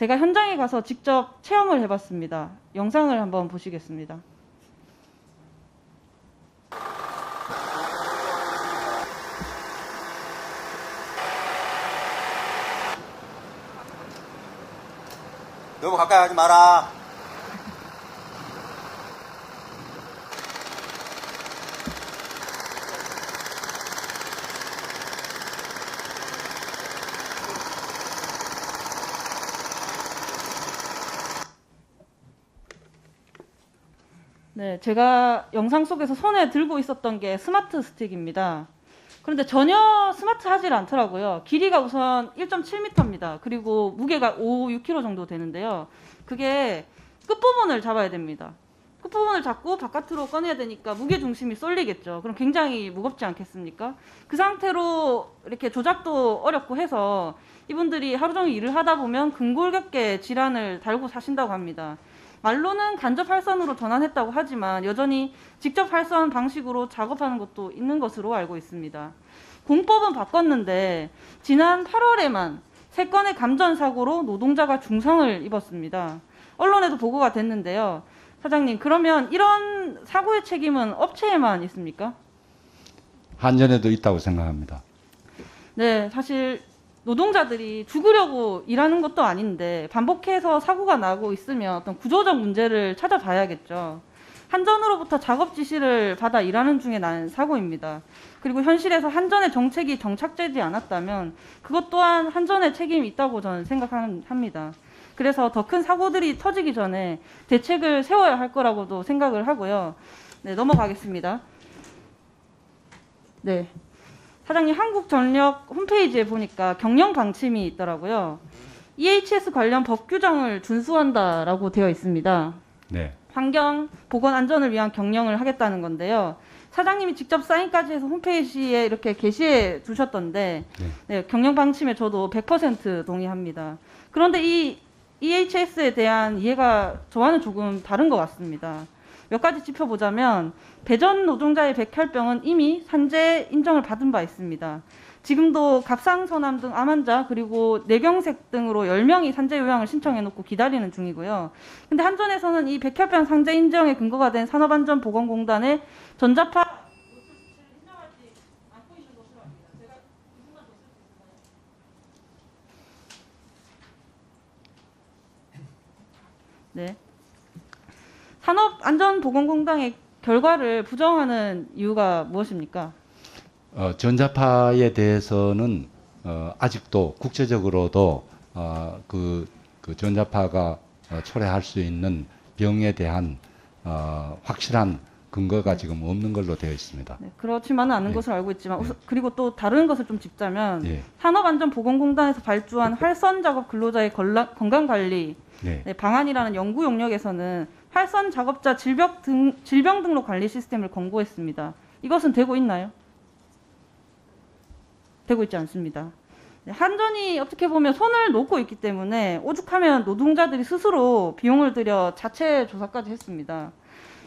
제가 현장에 가서 직접 체험을 해봤습니다. 영상을 한번 보시겠습니다. 너무 가까이 하지 마라. 네, 제가 영상 속에서 손에 들고 있었던 게 스마트 스틱입니다. 그런데 전혀 스마트하지 않더라고요. 길이가 우선 1.7m입니다. 그리고 무게가 6kg 정도 되는데요. 그게 끝부분을 잡아야 됩니다. 끝부분을 잡고 바깥으로 꺼내야 되니까 무게중심이 쏠리겠죠. 그럼 굉장히 무겁지 않겠습니까? 그 상태로 이렇게 조작도 어렵고 해서 이분들이 하루 종일 일을 하다 보면 근골격계 질환을 달고 사신다고 합니다. 말로는 간접 활선으로 전환했다고 하지만 여전히 직접 활선 방식으로 작업하는 것도 있는 것으로 알고 있습니다. 공법은 바꿨는데 지난 8월에만 3건의 감전 사고로 노동자가 중상을 입었습니다. 언론에도 보고가 됐는데요. 사장님, 그러면 이런 사고의 책임은 업체에만 있습니까? 한전에도 있다고 생각합니다. 네, 사실 노동자들이 죽으려고 일하는 것도 아닌데 반복해서 사고가 나고 있으면 어떤 구조적 문제를 찾아봐야겠죠. 한전으로부터 작업 지시를 받아 일하는 중에 난 사고입니다. 그리고 현실에서 한전의 정책이 정착되지 않았다면 그것 또한 한전의 책임이 있다고 저는 생각합니다. 그래서 더 큰 사고들이 터지기 전에 대책을 세워야 할 거라고도 생각을 하고요. 네, 넘어가겠습니다. 네. 사장님, 한국전력 홈페이지에 보니까 경영 방침이 있더라고요. EHS 관련 법 규정을 준수한다라고 되어 있습니다. 네. 환경, 보건, 안전을 위한 경영을 하겠다는 건데요. 사장님이 직접 사인까지 해서 홈페이지에 이렇게 게시해 주셨던데 네, 경영 방침에 저도 100% 동의합니다. 그런데 이 EHS에 대한 이해가 저와는 조금 다른 것 같습니다. 몇 가지 짚어보자면 배전 노동자의 백혈병은 이미 산재 인정을 받은 바 있습니다. 지금도 갑상선암 등 암 환자 그리고 뇌경색 등으로 10명이 산재 요양을 신청해놓고 기다리는 중이고요. 근데 한전에서는 이 백혈병 산재 인정에 근거가 된 산업안전보건공단의 전자파 인정하지 않고 있는 것으로 압니다. 제가 이 부분만 더 쓸 수 있을까요? 네. 산업안전보건공단의 결과를 부정하는 이유가 무엇입니까? 전자파에 대해서는 아직도 국제적으로도 그 전자파가 초래할 수 있는 병에 대한 확실한 근거가 지금 없는 걸로 되어 있습니다. 네, 그렇지만은 않은 예. 것을 알고 있지만 예. 그리고 또 다른 것을 좀 짚자면 예. 산업안전보건공단에서 발주한 활선작업 근로자의 건강관리 네. 네, 방안이라는 연구 용역에서는 활선 작업자 질병 등록 관리 시스템을 권고했습니다. 이것은 되고 있나요? 되고 있지 않습니다. 네, 한전이 어떻게 보면 손을 놓고 있기 때문에 오죽하면 노동자들이 스스로 비용을 들여 자체 조사까지 했습니다.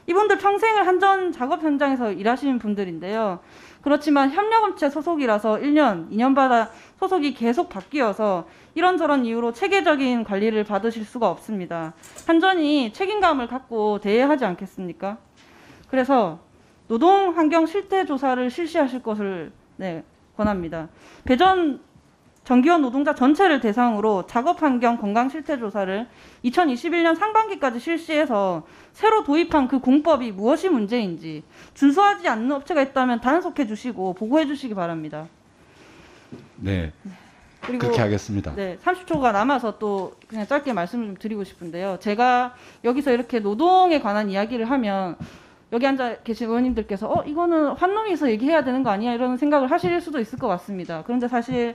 이분들 평생을 한전 작업 현장에서 일하시는 분들인데요. 그렇지만 협력업체 소속이라서 1년, 2년마다 소속이 계속 바뀌어서 이런저런 이유로 체계적인 관리를 받으실 수가 없습니다. 한전이 책임감을 갖고 대해야 하지 않겠습니까? 그래서 노동환경 실태조사를 실시하실 것을 권합니다. 배전 정기원 노동자 전체를 대상으로 작업환경 건강실태조사를 2021년 상반기까지 실시해서 새로 도입한 그 공법이 무엇이 문제인지 준수하지 않는 업체가 있다면 단속해 주시고 보고해 주시기 바랍니다. 네. 그리고 그렇게 하겠습니다. 네, 30초가 남아서 또 그냥 짧게 말씀을 좀 드리고 싶은데요. 제가 여기서 이렇게 노동에 관한 이야기를 하면 여기 앉아 계신 의원님들께서 이거는 환노위에서 얘기해야 되는 거 아니야? 이런 생각을 하실 수도 있을 것 같습니다. 그런데 사실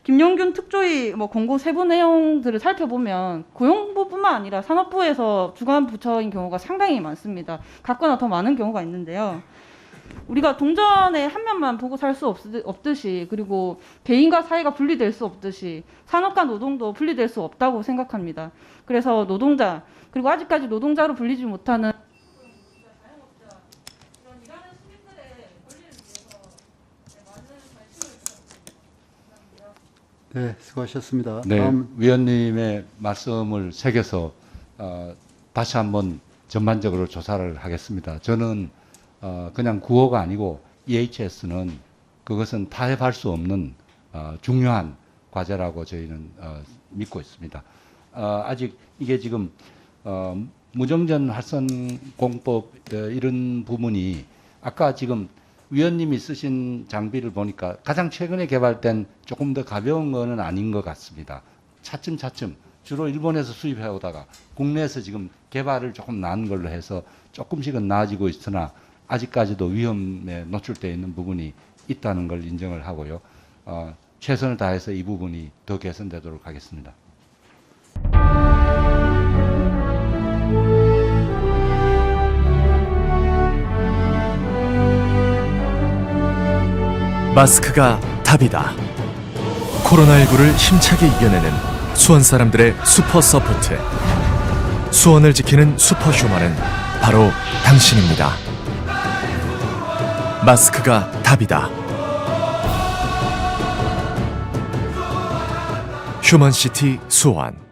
김용균 특조위 공고 세부 내용들을 살펴보면 고용부뿐만 아니라 산업부에서 주관 부처인 경우가 상당히 많습니다. 같거나 더 많은 경우가 있는데요. 우리가 동전에 한 면만 보고 살 수 없듯이 그리고 개인과 사회가 분리될 수 없듯이 산업과 노동도 분리될 수 없다고 생각합니다. 그래서 노동자 그리고 아직까지 노동자로 불리지 못하는 네, 수고하셨습니다. 네, 다음 위원님의 말씀을 새겨서 다시 한번 전반적으로 조사를 하겠습니다. 저는 그냥 구호가 아니고 EHS는 그것은 타협할 수 없는 중요한 과제라고 저희는 믿고 있습니다. 아직 이게 지금 무정전 활선 공법 이런 부분이 아까 지금 위원님이 쓰신 장비를 보니까 가장 최근에 개발된 조금 더 가벼운 거는 아닌 것 같습니다. 차츰차츰 주로 일본에서 수입해 오다가 국내에서 지금 개발을 조금 나은 걸로 해서 조금씩은 나아지고 있으나 아직까지도 위험에 노출되어 있는 부분이 있다는 걸 인정을 하고요. 최선을 다해서 이 부분이 더 개선되도록 하겠습니다. 마스크가 답이다. 코로나19를 힘차게 이겨내는 수원 사람들의 슈퍼 서포트. 수원을 지키는 슈퍼휴먼은 바로 당신입니다. 마스크가 답이다. 휴먼시티 수원.